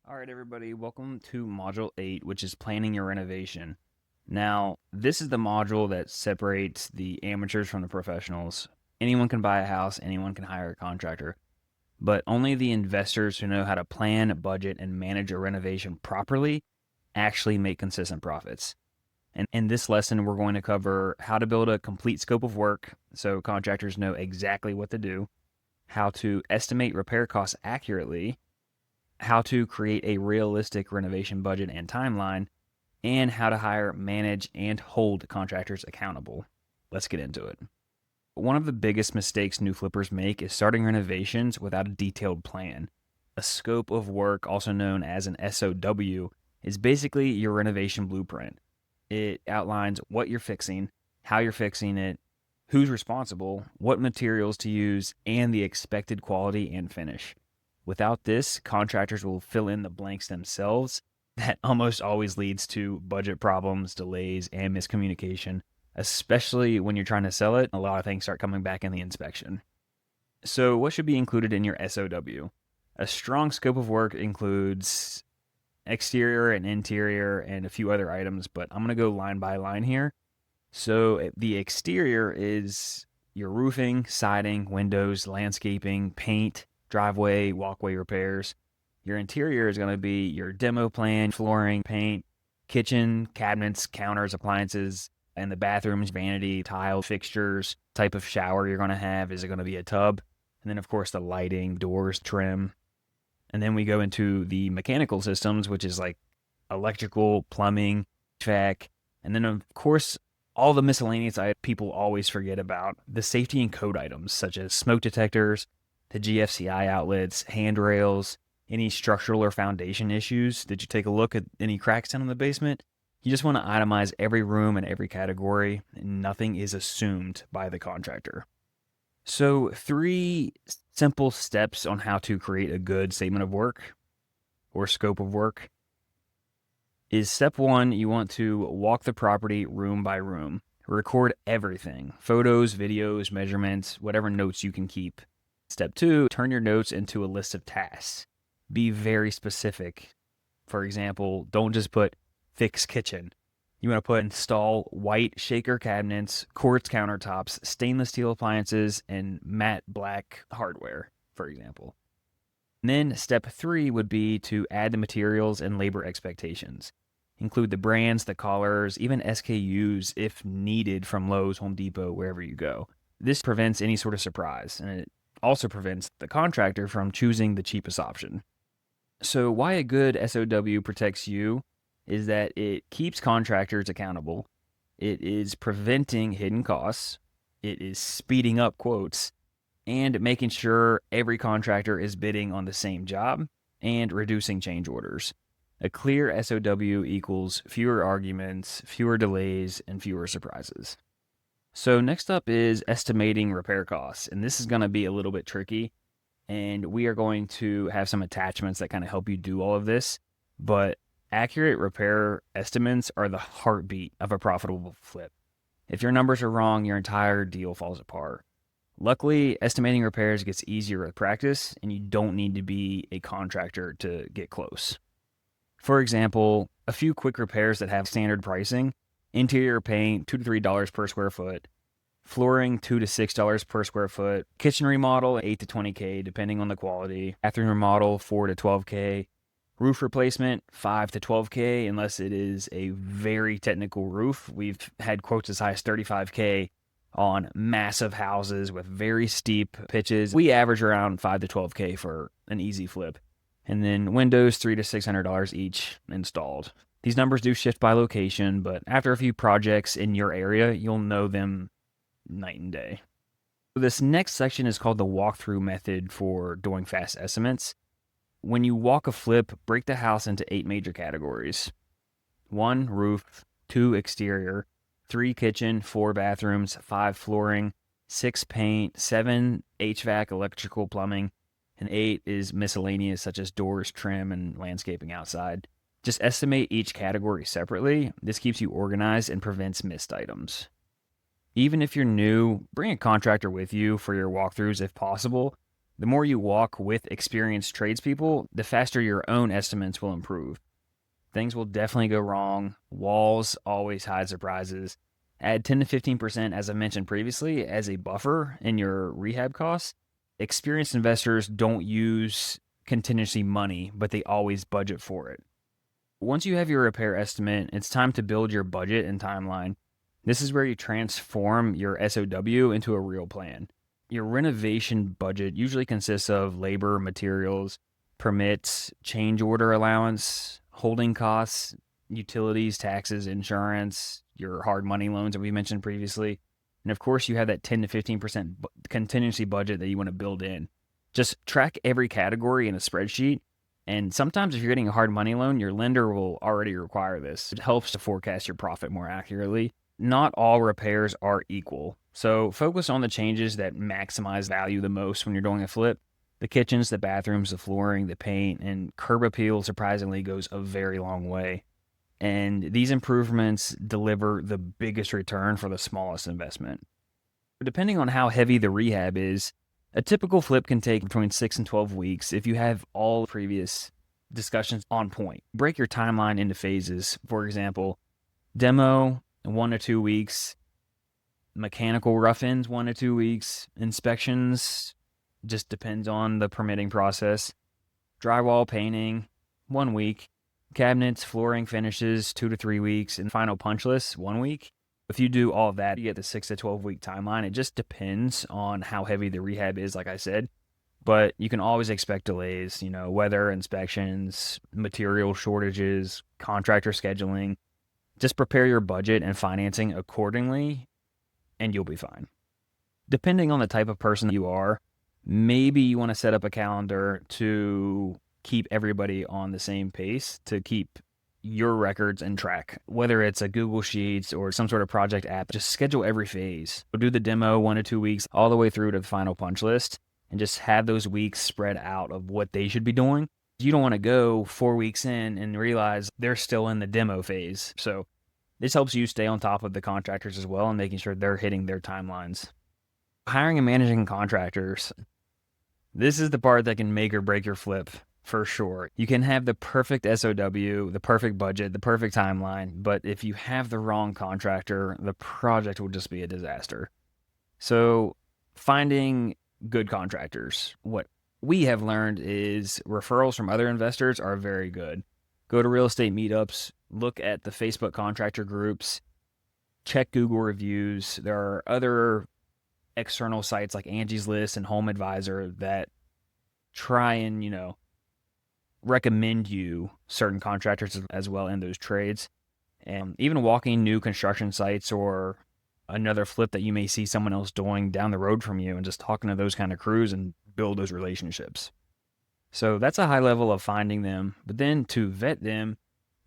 All right, everybody, welcome to Module 8, which is planning your renovation. Now, this is the module that separates the amateurs from the professionals. Anyone can buy a house, anyone can hire a contractor, but only the investors who know how to plan, budget, and manage a renovation properly actually make consistent profits. And in this lesson, we're going to cover how to build a complete scope of work so contractors know exactly what to do, how to estimate repair costs accurately, how to create a realistic renovation budget and timeline, and how to hire, manage, and hold contractors accountable. Let's get into it. One of the biggest mistakes new flippers make is starting renovations without a detailed plan. A scope of work, also known as an SOW, is basically your renovation blueprint. It outlines what you're fixing, how you're fixing it, who's responsible, what materials to use, and the expected quality and finish. Without this, contractors will fill in the blanks themselves. That almost always leads to budget problems, delays, and miscommunication, especially when you're trying to sell it. A lot of things start coming back in the inspection. So, what should be included in your SOW? A strong scope of work includes exterior and interior and a few other items, but I'm going to go line by line here. So, the exterior is your roofing, siding, windows, landscaping, paint, driveway, walkway repairs. Your interior is going to be your demo plan, flooring, paint, kitchen, cabinets, counters, appliances, and the bathrooms, vanity, tile, fixtures, type of shower you're going to have. Is it going to be a tub? And then, of course, the lighting, doors, trim. And then we go into the mechanical systems, which is like electrical, plumbing, HVAC. And then, of course, all the miscellaneous items people always forget about. The safety and code items, such as smoke detectors, the GFCI outlets, handrails, any structural or foundation issues. Did you take a look at any cracks down in the basement? You just want to itemize every room and every category, and nothing is assumed by the contractor. So, 3 simple steps on how to create a good statement of work or scope of work is step 1, you want to walk the property room by room. Record everything, photos, videos, measurements, whatever notes you can keep. Step 2, turn your notes into a list of tasks. Be very specific. For example, don't just put fix kitchen. You want to put install white shaker cabinets, quartz countertops, stainless steel appliances, and matte black hardware, for example. And then step 3 would be to add the materials and labor expectations. Include the brands, the colors, even SKUs if needed from Lowe's, Home Depot, wherever you go. This prevents any sort of surprise, and it also prevents the contractor from choosing the cheapest option. So why a good SOW protects you is that it keeps contractors accountable. It is preventing hidden costs. It is speeding up quotes and making sure every contractor is bidding on the same job and reducing change orders. A clear SOW equals fewer arguments, fewer delays, and fewer surprises. So next up is estimating repair costs, and this is going to be a little bit tricky, and we are going to have some attachments that kind of help you do all of this, but accurate repair estimates are the heartbeat of a profitable flip. If your numbers are wrong, your entire deal falls apart. Luckily, estimating repairs gets easier with practice, and you don't need to be a contractor to get close. For example, a few quick repairs that have standard pricing: interior paint, $2 to $3 per square foot. Flooring, $2 to $6 per square foot. Kitchen remodel, $8 to $20K, depending on the quality. Bathroom remodel, $4 to $12K. Roof replacement, $5 to $12K, unless it is a very technical roof. We've had quotes as high as $35K on massive houses with very steep pitches. We average around $5 to $12K for an easy flip. And then windows, $300 to $600 each installed. These numbers do shift by location, but after a few projects in your area, you'll know them night and day. So this next section is called the walkthrough method for doing fast estimates. When you walk a flip, break the house into 8 major categories. 1, roof. 2, exterior. 3, kitchen. 4, bathrooms. 5, flooring. 6, paint. 7, HVAC, electrical, plumbing. And 8 is miscellaneous, such as doors, trim, and landscaping outside. Just estimate each category separately. This keeps you organized and prevents missed items. Even if you're new, bring a contractor with you for your walkthroughs if possible. The more you walk with experienced tradespeople, the faster your own estimates will improve. Things will definitely go wrong. Walls always hide surprises. Add 10 to 15%, as I mentioned previously, as a buffer in your rehab costs. Experienced investors don't use contingency money, but they always budget for it. Once you have your repair estimate, it's time to build your budget and timeline. This is where you transform your SOW into a real plan. Your renovation budget usually consists of labor, materials, permits, change order allowance, holding costs, utilities, taxes, insurance, your hard money loans that we mentioned previously. And of course, you have that 10 to 15% contingency budget that you want to build in. Just track every category in a spreadsheet. And sometimes if you're getting a hard money loan, your lender will already require this. It helps to forecast your profit more accurately. Not all repairs are equal. So focus on the changes that maximize value the most when you're doing a flip. The kitchens, the bathrooms, the flooring, the paint, and curb appeal surprisingly goes a very long way. And these improvements deliver the biggest return for the smallest investment. Depending on how heavy the rehab is, a typical flip can take between 6 and 12 weeks if you have all previous discussions on point. Break your timeline into phases. For example, demo, 1 to 2 weeks. Mechanical rough-ins, 1 to 2 weeks. Inspections, just depends on the permitting process. Drywall painting, 1 week. Cabinets, flooring finishes, 2 to 3 weeks. And final punch list, 1 week. If you do all of that, you get the 6 to 12 week timeline. It just depends on how heavy the rehab is, like I said. But you can always expect delays, weather, inspections, material shortages, contractor scheduling. Just prepare your budget and financing accordingly, and you'll be fine. Depending on the type of person you are, maybe you want to set up a calendar to keep everybody on the same pace, to keep your records and track, whether it's a Google Sheets or some sort of project app. Just schedule every phase. Do the demo 1 to 2 weeks all the way through to the final punch list, and just have those weeks spread out of what they should be doing. You don't want to go 4 weeks in and realize they're still in the demo phase. So this helps you stay on top of the contractors as well and making sure they're hitting their timelines. Hiring and managing contractors. This is the part that can make or break your flip. For sure. You can have the perfect SOW, the perfect budget, the perfect timeline, but if you have the wrong contractor, the project will just be a disaster. So finding good contractors. What we have learned is referrals from other investors are very good. Go to real estate meetups, look at the Facebook contractor groups, check Google reviews. There are other external sites like Angie's List and Home Advisor that try and, recommend you certain contractors as well in those trades. And even walking new construction sites or another flip that you may see someone else doing down the road from you and just talking to those kind of crews and build those relationships. So that's a high level of finding them. But then to vet them,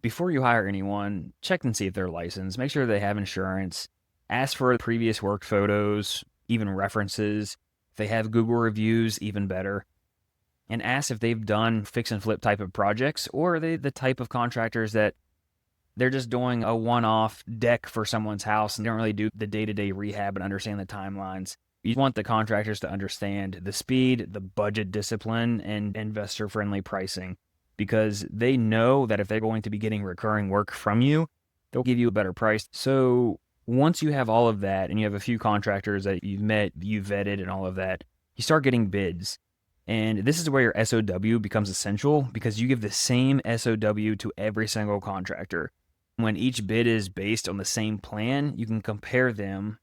before you hire anyone, check and see if they're licensed. Make sure they have insurance. Ask for previous work photos, even references. If they have Google reviews, even better. And ask if they've done fix and flip type of projects, or are they the type of contractors that they're just doing a one-off deck for someone's house and don't really do the day-to-day rehab and understand the timelines. You want the contractors to understand the speed, the budget discipline, and investor-friendly pricing, because they know that if they're going to be getting recurring work from you, they'll give you a better price. So once you have all of that and you have a few contractors that you've met, you've vetted and all of that, you start getting bids. And this is where your SOW becomes essential, because you give the same SOW to every single contractor. When each bid is based on the same plan, you can compare them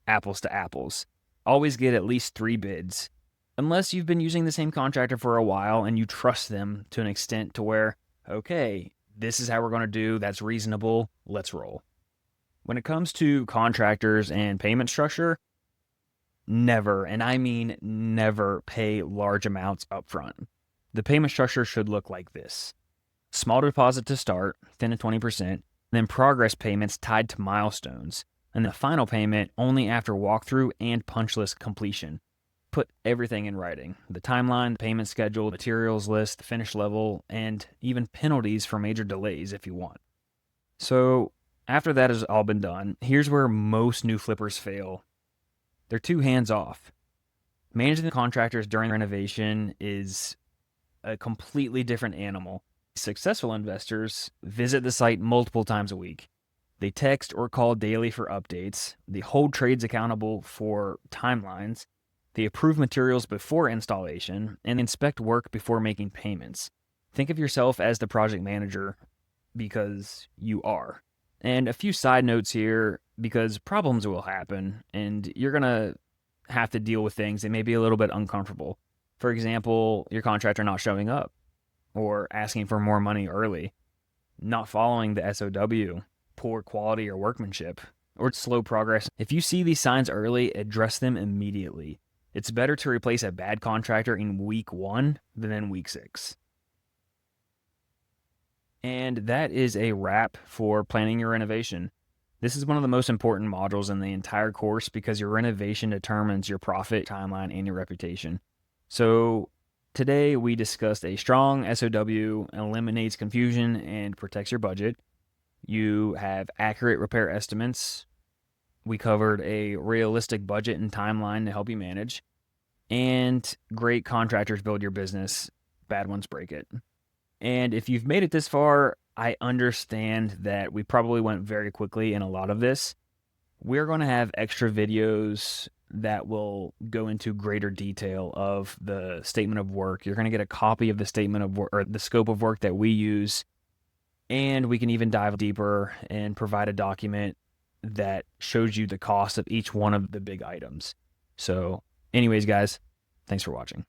apples to apples. Always get at least 3 bids, unless you've been using the same contractor for a while and you trust them to an extent to where, okay, this is how we're going to do, that's reasonable, let's roll. When it comes to contractors and payment structure, never, and I mean never, pay large amounts up front. The payment structure should look like this. Small deposit to start, 10 to 20%, then progress payments tied to milestones, and the final payment only after walkthrough and punch list completion. Put everything in writing. The timeline, payment schedule, materials list, finish level, and even penalties for major delays if you want. So after that has all been done, here's where most new flippers fail. They're too hands-off. Managing the contractors during renovation is a completely different animal. Successful investors visit the site multiple times a week. They text or call daily for updates. They hold trades accountable for timelines. They approve materials before installation and inspect work before making payments. Think of yourself as the project manager because you are. And a few side notes here because problems will happen and you're going to have to deal with things that may be a little bit uncomfortable. For example, your contractor not showing up or asking for more money early, not following the SOW, poor quality or workmanship, or slow progress. If you see these signs early, address them immediately. It's better to replace a bad contractor in week 1 than in week 6. And that is a wrap for planning your renovation. This is one of the most important modules in the entire course because your renovation determines your profit, timeline, and your reputation. So today we discussed a strong SOW eliminates confusion and protects your budget. You have accurate repair estimates. We covered a realistic budget and timeline to help you manage. And great contractors build your business, bad ones break it. And if you've made it this far, I understand that we probably went very quickly in a lot of this. We're going to have extra videos that will go into greater detail of the statement of work. You're going to get a copy of the statement of work or the scope of work that we use. And we can even dive deeper and provide a document that shows you the cost of each one of the big items. So, anyways, guys, thanks for watching.